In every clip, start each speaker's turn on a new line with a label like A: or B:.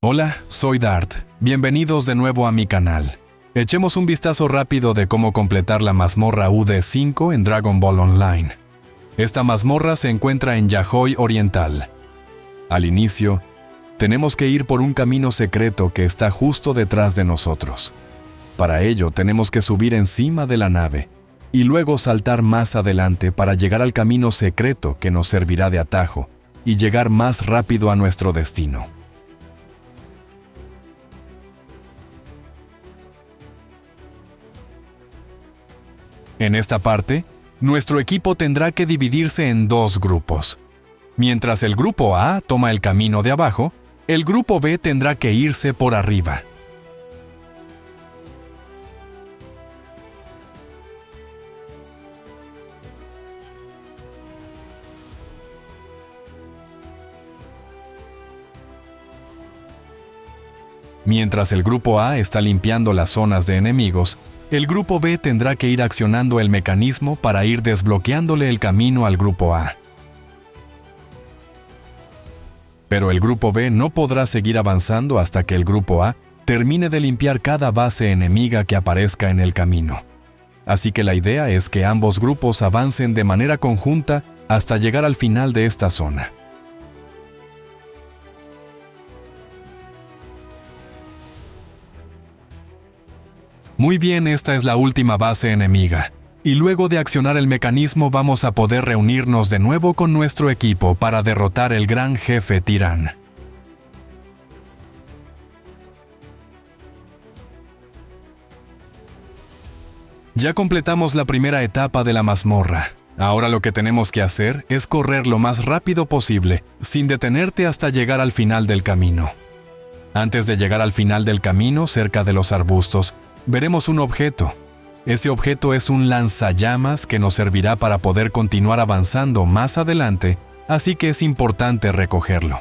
A: Hola, soy Dart. Bienvenidos de nuevo a mi canal. Echemos un vistazo rápido de cómo completar la mazmorra UD5 en Dragon Ball Online. Esta mazmorra se encuentra en Yaoi Oriental. Al inicio, tenemos que ir por un camino secreto que está justo detrás de nosotros. Para ello, tenemos que subir encima de la nave y luego saltar más adelante para llegar al camino secreto que nos servirá de atajo y llegar más rápido a nuestro destino. En esta parte, nuestro equipo tendrá que dividirse en dos grupos. Mientras el grupo A toma el camino de abajo, el grupo B tendrá que irse por arriba. Mientras el grupo A está limpiando las zonas de enemigos, el grupo B tendrá que ir accionando el mecanismo para ir desbloqueándole el camino al grupo A. Pero el grupo B no podrá seguir avanzando hasta que el grupo A termine de limpiar cada base enemiga que aparezca en el camino. Así que la idea es que ambos grupos avancen de manera conjunta hasta llegar al final de esta zona. Muy bien, esta es la última base enemiga, y luego de accionar el mecanismo vamos a poder reunirnos de nuevo con nuestro equipo para derrotar el gran jefe Tyrant. Ya completamos la primera etapa de la mazmorra. Ahora lo que tenemos que hacer es correr lo más rápido posible, sin detenerte hasta llegar al final del camino. Antes de llegar al final del camino, cerca de los arbustos, veremos un objeto. Ese objeto es un lanzallamas que nos servirá para poder continuar avanzando más adelante, así que es importante recogerlo.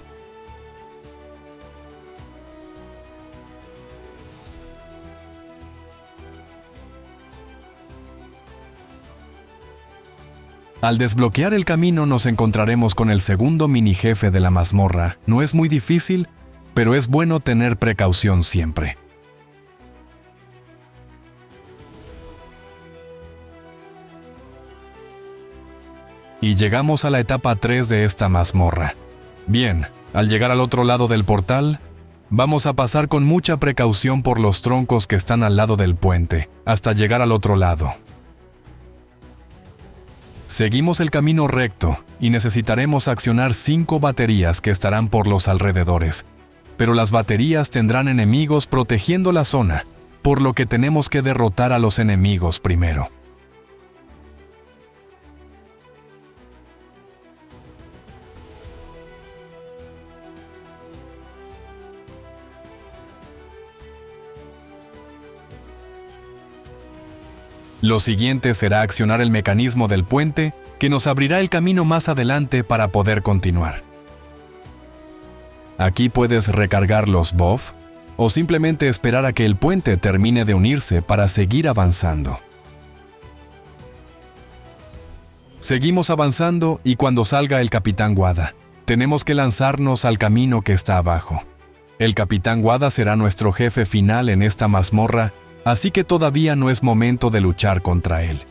A: Al desbloquear el camino nos encontraremos con el segundo mini jefe de la mazmorra. No es muy difícil, pero es bueno tener precaución siempre. Y llegamos a la etapa 3 de esta mazmorra. Bien, al llegar al otro lado del portal, vamos a pasar con mucha precaución por los troncos que están al lado del puente, hasta llegar al otro lado. Seguimos el camino recto y necesitaremos accionar 5 baterías que estarán por los alrededores. Pero las baterías tendrán enemigos protegiendo la zona, por lo que tenemos que derrotar a los enemigos primero. Lo siguiente será accionar el mecanismo del puente que nos abrirá el camino más adelante para poder continuar. Aquí puedes recargar los buff o simplemente esperar a que el puente termine de unirse para seguir avanzando. Seguimos avanzando y cuando salga el Capitán Wada, tenemos que lanzarnos al camino que está abajo. El Capitán Wada será nuestro jefe final en esta mazmorra, así que todavía no es momento de luchar contra él.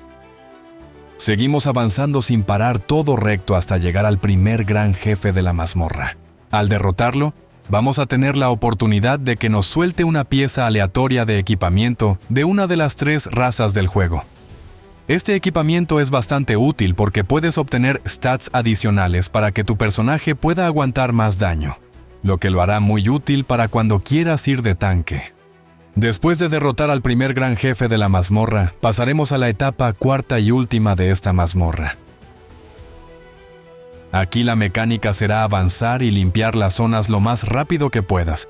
A: Seguimos avanzando sin parar todo recto hasta llegar al primer gran jefe de la mazmorra. Al derrotarlo, vamos a tener la oportunidad de que nos suelte una pieza aleatoria de equipamiento de una de las 3 razas del juego. Este equipamiento es bastante útil porque puedes obtener stats adicionales para que tu personaje pueda aguantar más daño, lo que lo hará muy útil para cuando quieras ir de tanque. Después de derrotar al primer gran jefe de la mazmorra, pasaremos a la etapa 4ª y última de esta mazmorra. Aquí la mecánica será avanzar y limpiar las zonas lo más rápido que puedas,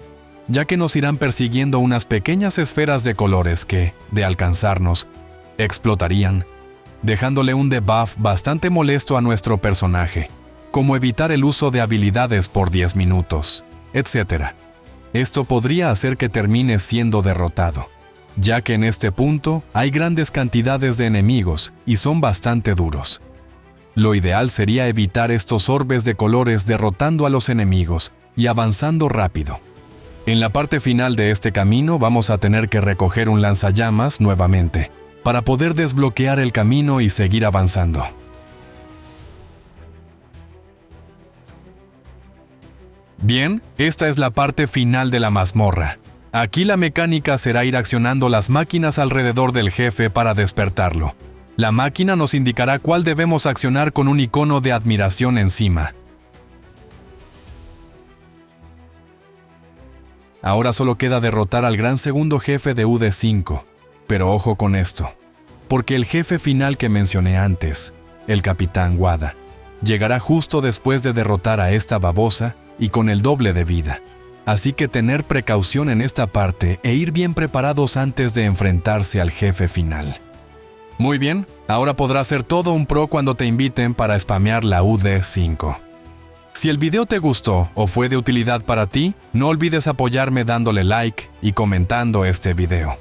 A: ya que nos irán persiguiendo unas pequeñas esferas de colores que, de alcanzarnos, explotarían, dejándole un debuff bastante molesto a nuestro personaje, como evitar el uso de habilidades por 10 minutos, etc. Esto podría hacer que termines siendo derrotado, ya que en este punto hay grandes cantidades de enemigos y son bastante duros. Lo ideal sería evitar estos orbes de colores derrotando a los enemigos y avanzando rápido. En la parte final de este camino vamos a tener que recoger un lanzallamas nuevamente, para poder desbloquear el camino y seguir avanzando. Bien, esta es la parte final de la mazmorra. Aquí la mecánica será ir accionando las máquinas alrededor del jefe para despertarlo. La máquina nos indicará cuál debemos accionar con un icono de admiración encima. Ahora solo queda derrotar al gran segundo jefe de UD5, pero ojo con esto, porque el jefe final que mencioné antes, el Capitán Wada, llegará justo después de derrotar a esta babosa y con el doble de vida. Así que tener precaución en esta parte e ir bien preparados antes de enfrentarse al jefe final. Muy bien, ahora podrás ser todo un pro cuando te inviten para spamear la UD5. Si el video te gustó o fue de utilidad para ti, no olvides apoyarme dándole like y comentando este video.